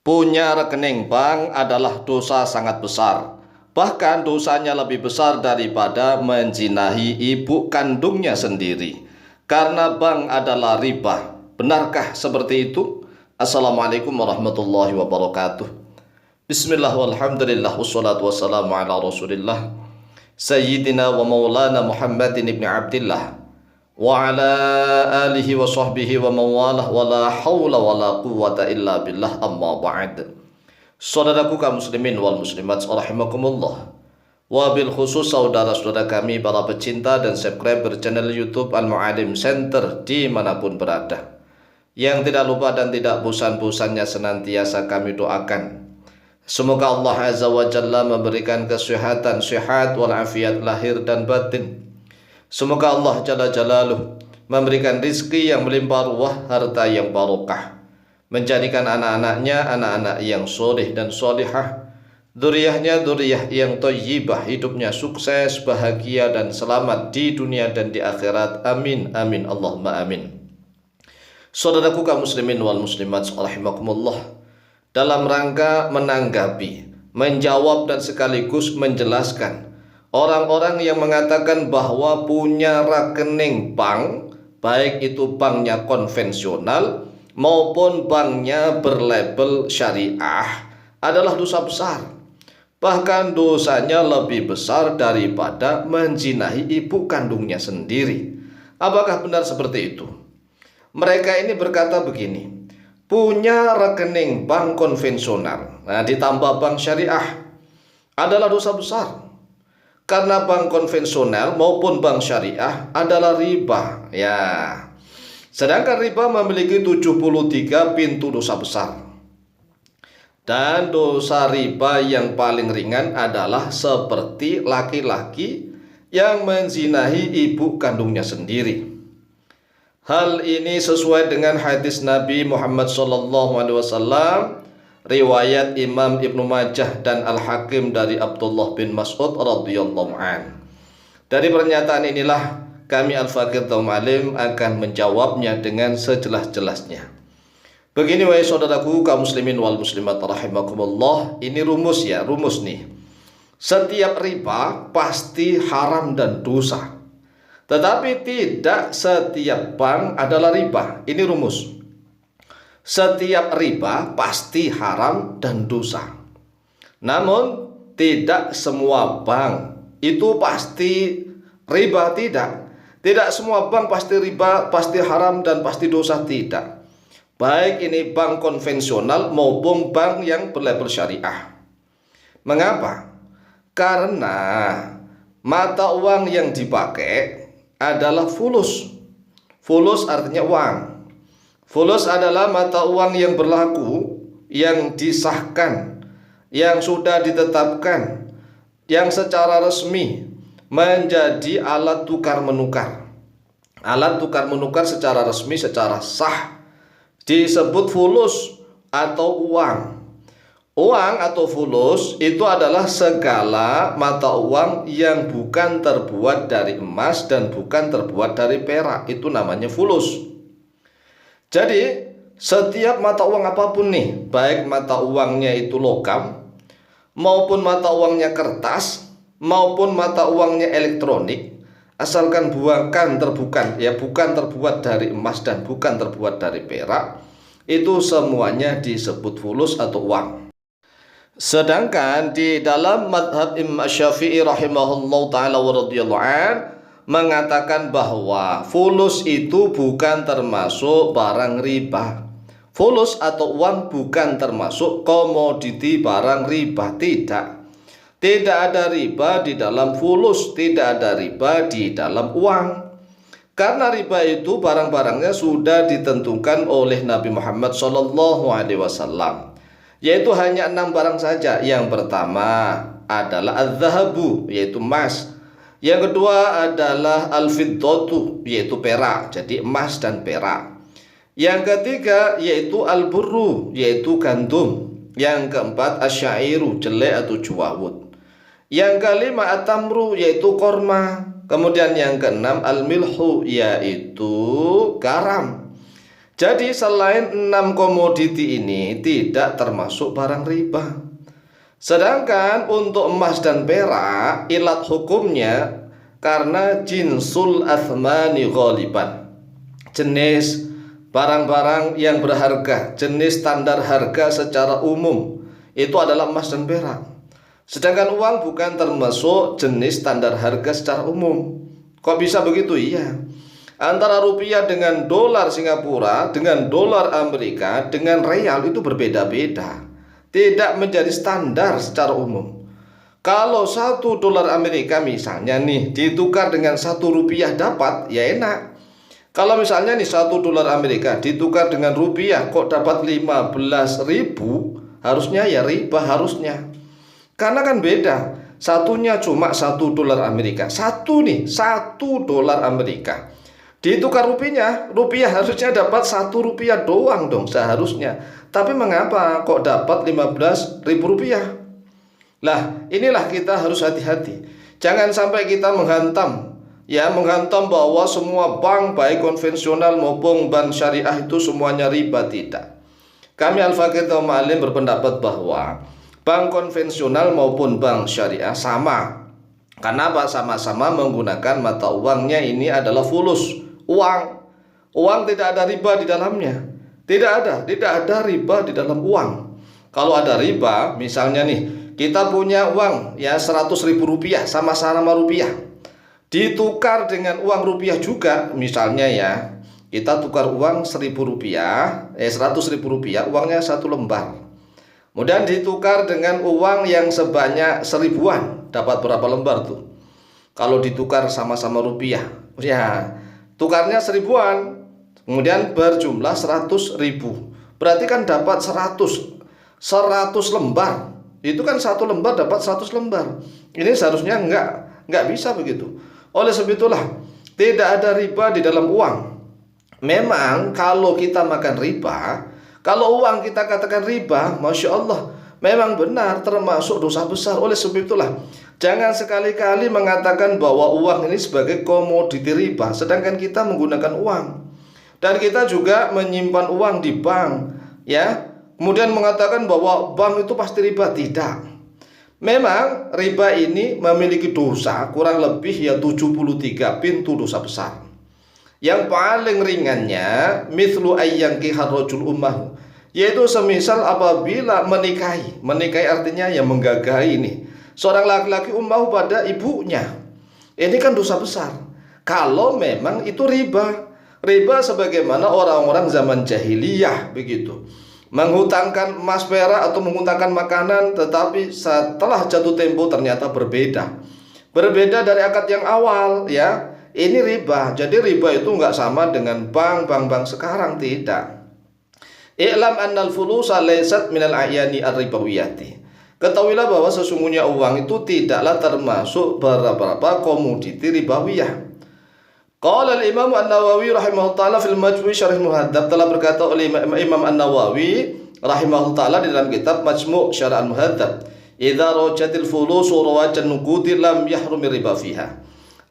Punya rekening bank adalah dosa sangat besar. Bahkan dosanya lebih besar daripada menzinahi ibu kandungnya sendiri. Karena bank adalah riba. Benarkah seperti itu? Assalamualaikum warahmatullahi wabarakatuh. Bismillah walhamdulillah wassalatu wassalamu ala rasulillah Sayyidina wa maulana Muhammadin ibn Abdillah wa ala alihi wa sahbihi wa mawalah wa la hawla wa la quwwata illa billah, amma ba'd. Saudaraku kaum muslimin wal muslimat rahimakumullah, wabil khusus saudara-saudara kami para pecinta dan subscriber channel YouTube Al-Mu'alim Center dimanapun berada, yang tidak lupa dan tidak bosan-bosannya senantiasa kami doakan semoga Allah Azza wa Jalla memberikan kesehatan, sehat walafiat lahir dan batin. Semoga Allah Jalla Jalaluh memberikan rizki yang melimpah ruah, harta yang barokah, menjadikan anak-anaknya anak-anak yang soleh dan solihah, dzurriyyahnya dzurriyyah yang thayyibah, hidupnya sukses, bahagia dan selamat di dunia dan di akhirat. Amin amin Allahumma amin. Saudaraku kaum muslimin wal muslimat rahimakumullah, dalam rangka menanggapi, menjawab dan sekaligus menjelaskan orang-orang yang mengatakan bahwa punya rekening bank, baik itu banknya konvensional maupun banknya berlabel syariah, adalah dosa besar. Bahkan dosanya lebih besar daripada menzinahi ibu kandungnya sendiri. Apakah benar seperti itu? Mereka ini berkata begini, punya rekening bank konvensional, ditambah bank syariah, adalah dosa besar. Karena bank konvensional maupun bank syariah adalah riba. Sedangkan riba memiliki 73 pintu dosa besar. Dan dosa riba yang paling ringan adalah seperti laki-laki yang menzinahi ibu kandungnya sendiri. Hal ini sesuai dengan hadis Nabi Muhammad SAW, riwayat Imam Ibnu Majah dan Al-Hakim dari Abdullah bin Mas'ud radhiyallahu an. Dari pernyataan inilah kami Al-Faqih Al-Mu'alim akan menjawabnya dengan sejelas-jelasnya. Begini wahai saudaraku kaum muslimin wal muslimat rahimakumullah, ini rumus nih. Setiap riba pasti haram dan dosa. Tetapi tidak setiap bank adalah riba. Ini rumus. Setiap riba pasti haram dan dosa. Namun tidak semua bank itu pasti riba, tidak. Tidak semua bank pasti riba, pasti haram dan pasti dosa, tidak. Baik ini bank konvensional maupun bank yang berlabel syariah. Mengapa? Karena mata uang yang dipakai adalah fulus. Fulus artinya uang. Fulus adalah mata uang yang berlaku, yang disahkan, yang sudah ditetapkan, yang secara resmi menjadi alat tukar menukar. Alat tukar menukar secara resmi, secara sah disebut fulus atau uang. Uang atau fulus itu adalah segala mata uang yang bukan terbuat dari emas dan bukan terbuat dari perak. Itu namanya fulus. Jadi setiap mata uang apapun nih, baik mata uangnya itu logam maupun mata uangnya kertas maupun mata uangnya elektronik, asalkan bukan terbuat dari emas dan bukan terbuat dari perak, itu semuanya disebut fulus atau uang. Sedangkan di dalam madhab Imam Syafi'i rahimahullah ta'ala wa radhiyallahu an mengatakan bahwa fulus itu bukan termasuk barang riba. Fulus atau uang bukan termasuk komoditi barang riba, tidak. Tidak ada riba di dalam fulus, tidak ada riba di dalam uang. Karena riba itu barang-barangnya sudah ditentukan oleh Nabi Muhammad SAW, yaitu hanya 6 barang saja. Yang pertama adalah az-zahabu, yaitu emas. Yang kedua adalah al-fiddatu, yaitu perak, jadi emas dan perak. Yang ketiga yaitu al-burru, yaitu gandum. Yang keempat asyairu, jelai atau juwawut. Yang kelima at-tamru, yaitu korma. Kemudian yang keenam al-milhu, yaitu garam. Jadi selain 6 komoditi ini tidak termasuk barang riba. Sedangkan untuk emas dan perak, ilat hukumnya karena jinsul athmani ghaliban, jenis barang-barang yang berharga, jenis standar harga secara umum itu adalah emas dan perak. Sedangkan uang bukan termasuk jenis standar harga secara umum. Kok bisa begitu? Iya. Antara rupiah dengan dolar Singapura, dengan dolar Amerika, dengan real itu berbeda-beda. Tidak menjadi standar secara umum. Kalau 1 dolar Amerika misalnya nih ditukar dengan 1 rupiah dapat, ya enak. Kalau misalnya nih 1 dolar Amerika ditukar dengan rupiah kok dapat 15.000, harusnya ya riba harusnya. Karena kan beda. Satunya cuma 1 dolar Amerika. 1 dolar Amerika. Ditukar rupiah harusnya dapat 1 rupiah doang dong seharusnya. Tapi mengapa kok dapat 15.000 rupiah? Lah, inilah kita harus hati-hati. Jangan sampai kita menghantam bahwa semua bank baik konvensional maupun bank syariah itu semuanya riba. Tidak. Kami Al-Faqih Ma'alim berpendapat bahwa bank konvensional maupun bank syariah sama. Karena sama-sama menggunakan mata uangnya ini adalah fulus. Uang tidak ada riba di dalamnya. Tidak ada riba di dalam uang. Kalau ada riba, misalnya nih, kita punya uang ya 100.000 rupiah sama-sama rupiah. Ditukar dengan uang rupiah juga, misalnya ya, kita tukar uang 1.000 rupiah, 100.000 rupiah, uangnya 1 lembar. Kemudian ditukar dengan uang yang sebanyak 1.000-an, dapat berapa lembar tuh? Kalau ditukar sama-sama rupiah, ya tukarnya 1.000-an, kemudian berjumlah 100.000, berarti kan dapat 100 lembar. Itu kan 1 lembar dapat 100 lembar. Ini seharusnya enggak bisa begitu. Oleh sebab itulah tidak ada riba di dalam uang. Memang kalau kita makan riba, kalau uang kita katakan riba, Masya Allah, memang benar termasuk dosa besar. Oleh sebab itulah jangan sekali-kali mengatakan bahwa uang ini sebagai komoditi riba, sedangkan kita menggunakan uang. Dan kita juga menyimpan uang di bank, ya. Kemudian mengatakan bahwa bank itu pasti riba. Tidak. Memang riba ini memiliki dosa kurang lebih ya 73 pintu dosa besar. Yang paling ringannya mithlu ayyankihar rajul ummahu, yaitu semisal apabila menikahi artinya ya menggagahi ini seorang laki-laki ummahu pada ibunya. Ini kan dosa besar. Kalau memang itu riba sebagaimana orang-orang zaman jahiliyah begitu. Menghutangkan emas perak atau menghutangkan makanan, tetapi setelah jatuh tempo ternyata berbeda dari akad yang awal, ya. Ini riba. Jadi riba itu nggak sama dengan bank sekarang, tidak. I'lam annal fulusa laysat minal a'yani ar-ribawiyati. Ketahuilah bahwa sesungguhnya uang itu tidaklah termasuk beberapa komoditi ribawiyah. Qala al-Imam An-Nawawi rahimahullah ta'ala fil Majmu' Syarah Muhadzab, telah berkata oleh Imam An-Nawawi rahimahullah ta'ala di dalam kitab Majmu' Syarah Muhadzab, idza rajatil fulusu rawajan nuqudi lam yahrumi riba fiha.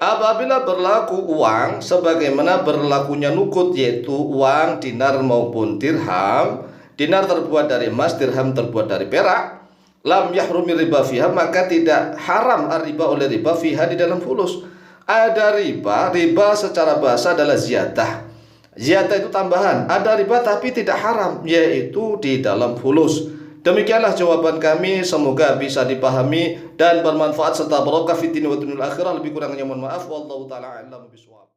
Apabila berlaku uang sebagaimana berlakunya nukut, yaitu uang dinar maupun dirham, dinar terbuat dari emas, dirham terbuat dari perak, lam yahrumi riba fiha, maka tidak haram riba oleh riba fiha di dalam fulus. Ada riba secara bahasa adalah ziyadah. Ziyadah itu tambahan. Ada riba tapi tidak haram, yaitu di dalam fulus. Demikianlah jawaban kami, semoga bisa dipahami dan bermanfaat serta barokah fid din wa dunyal akhirah. Lebih kurangnya mohon maaf. Wallahu taala a'lam bishawab.